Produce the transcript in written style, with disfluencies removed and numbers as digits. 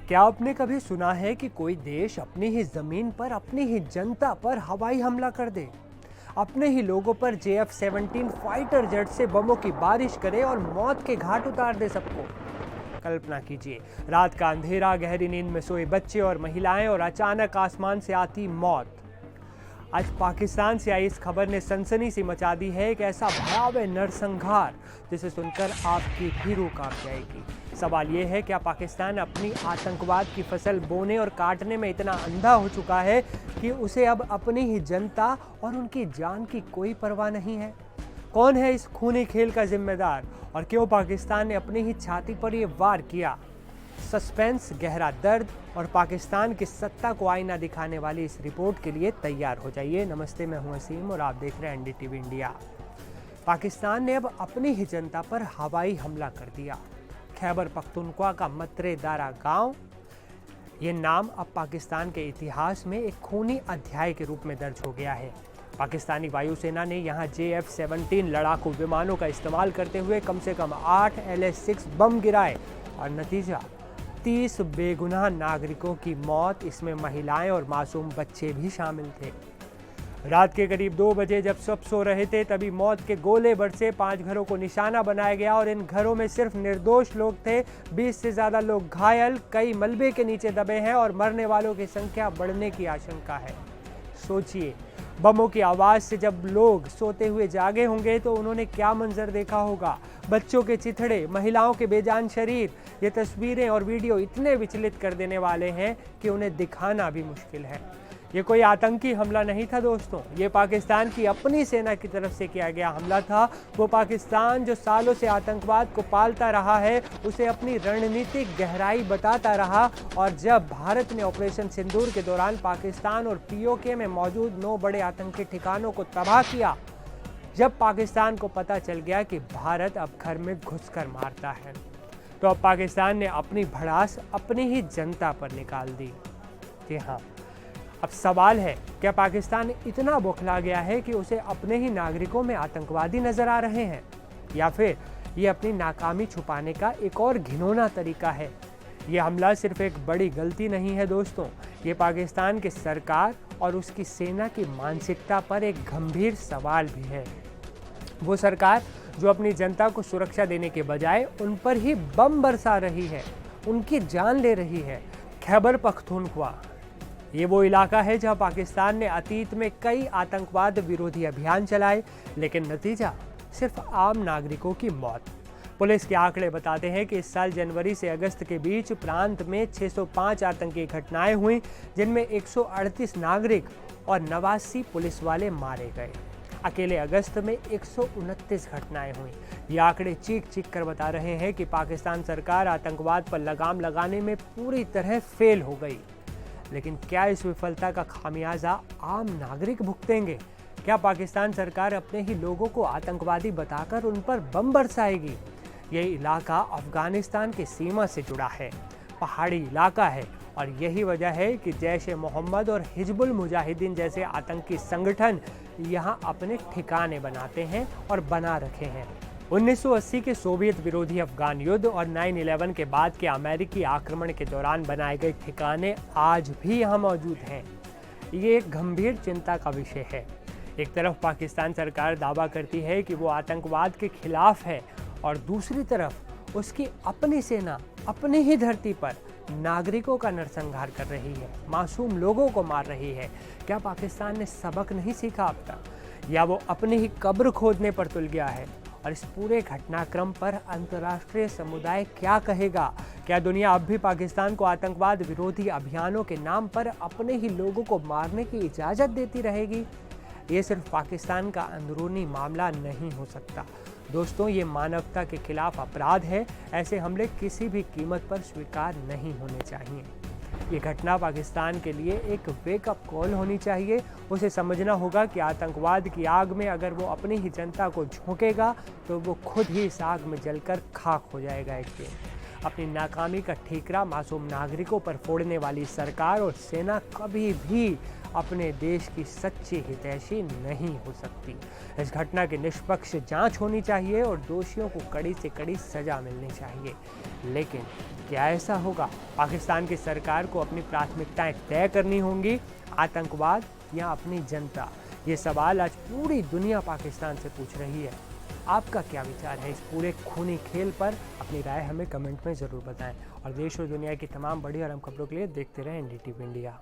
क्या आपने कभी सुना है कि कोई देश अपनी ही जमीन पर अपनी ही जनता पर हवाई हमला कर दे, अपने ही लोगों पर JF-17 फाइटर जेट से बमों की बारिश करे और मौत के घाट उतार दे सबको? कल्पना कीजिए, रात का अंधेरा, गहरी नींद में सोए बच्चे और महिलाएं और अचानक आसमान से आती मौत। आज पाकिस्तान से आई इस खबर ने सनसनी सी मचा दी है। एक ऐसा भयावह नरसंहार जिसे सुनकर आपकी भी रूह कांप जाएगी। सवाल ये है, क्या पाकिस्तान अपनी आतंकवाद की फसल बोने और काटने में इतना अंधा हो चुका है कि उसे अब अपनी ही जनता और उनकी जान की कोई परवाह नहीं है? कौन है इस खूनी खेल का जिम्मेदार और क्यों पाकिस्तान ने अपनी ही छाती पर यह वार किया? सस्पेंस, गहरा दर्द और पाकिस्तान की सत्ता को आईना दिखाने वाली इस रिपोर्ट के लिए तैयार हो जाइए। नमस्ते, मैं हूं असीम और आप देख रहे हैं NDTV इंडिया। पाकिस्तान ने अब अपनी ही जनता पर हवाई हमला कर दिया। खैबर पख्तूनख्वा का मतरे दारा गांव, ये नाम अब पाकिस्तान के इतिहास में एक खूनी अध्याय के रूप में दर्ज हो गया है। पाकिस्तानी वायुसेना ने यहाँ JF-17 लड़ाकू विमानों का इस्तेमाल करते हुए कम से कम 8 LH-6 बम गिराए और नतीजा 30 बेगुनाह नागरिकों की मौत, इसमें महिलाएं और मासूम बच्चे भी शामिल थे। रात के करीब 2 बजे जब सब सो रहे थे तभी मौत के गोले बरसे, 5 घरों को निशाना बनाया गया और इन घरों में सिर्फ निर्दोष लोग थे। 20 से ज़्यादा लोग घायल, कई मलबे के नीचे दबे हैं और मरने वालों की संख्या बढ़ने की आशंका है। सोचिए, बमों की आवाज़ से जब लोग सोते हुए जागे होंगे तो उन्होंने क्या मंजर देखा होगा। बच्चों के चिथड़े, महिलाओं के बेजान शरीर, ये तस्वीरें और वीडियो इतने विचलित कर देने वाले हैं कि उन्हें दिखाना भी मुश्किल है। ये कोई आतंकी हमला नहीं था दोस्तों, ये पाकिस्तान की अपनी सेना की तरफ से किया गया हमला था। वो पाकिस्तान जो सालों से आतंकवाद को पालता रहा है, उसे अपनी रणनीतिक गहराई बताता रहा। और जब भारत ने ऑपरेशन सिंदूर के दौरान पाकिस्तान और POK में मौजूद 9 बड़े आतंकी ठिकानों को तबाह किया, जब पाकिस्तान को पता चल गया कि भारत अब घर में घुसकर मारता है, तो अब पाकिस्तान ने अपनी भड़ास अपनी ही जनता पर निकाल दी। जी हाँ, अब सवाल है, क्या पाकिस्तान इतना बौखला गया है कि उसे अपने ही नागरिकों में आतंकवादी नजर आ रहे हैं, या फिर ये अपनी नाकामी छुपाने का एक और घिनौना तरीका है? ये हमला सिर्फ एक बड़ी गलती नहीं है दोस्तों, ये पाकिस्तान की सरकार और उसकी सेना की मानसिकता पर एक गंभीर सवाल भी है। वो सरकार जो अपनी जनता को सुरक्षा देने के बजाय उन पर ही बम बरसा रही है, उनकी जान ले रही है। खैबर पख्तूनख्वा, ये वो इलाका है जहां पाकिस्तान ने अतीत में कई आतंकवाद विरोधी अभियान चलाए, लेकिन नतीजा सिर्फ आम नागरिकों की मौत। पुलिस के आंकड़े बताते हैं कि इस साल जनवरी से अगस्त के बीच प्रांत में 605 आतंकी घटनाएं हुई, जिनमें 138 नागरिक और 89 पुलिस वाले मारे गए। अकेले अगस्त में 129 घटनाएं हुई। ये आंकड़े चीख चीख कर बता रहे हैं कि पाकिस्तान सरकार आतंकवाद पर लगाम लगाने में पूरी तरह फेल हो गई। लेकिन क्या इस विफलता का खामियाजा आम नागरिक भुगतेंगे? क्या पाकिस्तान सरकार अपने ही लोगों को आतंकवादी बताकर उन पर बम बरसाएगी? ये इलाका अफगानिस्तान की सीमा से जुड़ा है, पहाड़ी इलाका है और यही वजह है कि जैश-ए-मोहम्मद और हिजबुल मुजाहिदीन जैसे आतंकी संगठन यहाँ अपने ठिकाने बनाते हैं और बना रखे हैं। 1980 के सोवियत विरोधी अफगान युद्ध और 9/11 के बाद के अमेरिकी आक्रमण के दौरान बनाए गए ठिकाने आज भी यहाँ मौजूद हैं। ये एक गंभीर चिंता का विषय है। एक तरफ पाकिस्तान सरकार दावा करती है कि वो आतंकवाद के खिलाफ है और दूसरी तरफ उसकी अपनी सेना अपनी ही धरती पर नागरिकों का नरसंहार कर रही है, मासूम लोगों को मार रही है। क्या पाकिस्तान ने सबक नहीं सीखा अब तक, या वो अपनी ही कब्र खोदने पर तुल गया है? और इस पूरे घटनाक्रम पर अंतर्राष्ट्रीय समुदाय क्या कहेगा? क्या दुनिया अब भी पाकिस्तान को आतंकवाद विरोधी अभियानों के नाम पर अपने ही लोगों को मारने की इजाज़त देती रहेगी? ये सिर्फ पाकिस्तान का अंदरूनी मामला नहीं हो सकता दोस्तों, ये मानवता के खिलाफ अपराध है। ऐसे हमले किसी भी कीमत पर स्वीकार नहीं होने चाहिए। ये घटना पाकिस्तान के लिए एक वेकअप कॉल होनी चाहिए। उसे समझना होगा कि आतंकवाद की आग में अगर वो अपनी ही जनता को झोंकेगा तो वो खुद ही इस आग में जलकर खाक हो जाएगा एक दिन। अपनी नाकामी का ठीकरा मासूम नागरिकों पर फोड़ने वाली सरकार और सेना कभी भी अपने देश की सच्ची हितैषी नहीं हो सकती। इस घटना की निष्पक्ष जांच होनी चाहिए और दोषियों को कड़ी से कड़ी सजा मिलनी चाहिए। लेकिन क्या ऐसा होगा? पाकिस्तान की सरकार को अपनी प्राथमिकताएं तय करनी होंगी, आतंकवाद या अपनी जनता? ये सवाल आज पूरी दुनिया पाकिस्तान से पूछ रही है। आपका क्या विचार है इस पूरे खूनी खेल पर? अपनी राय हमें कमेंट में ज़रूर बताएं और देश और दुनिया की तमाम बड़ी और अहम खबरों के लिए देखते रहें NDTV इंडिया।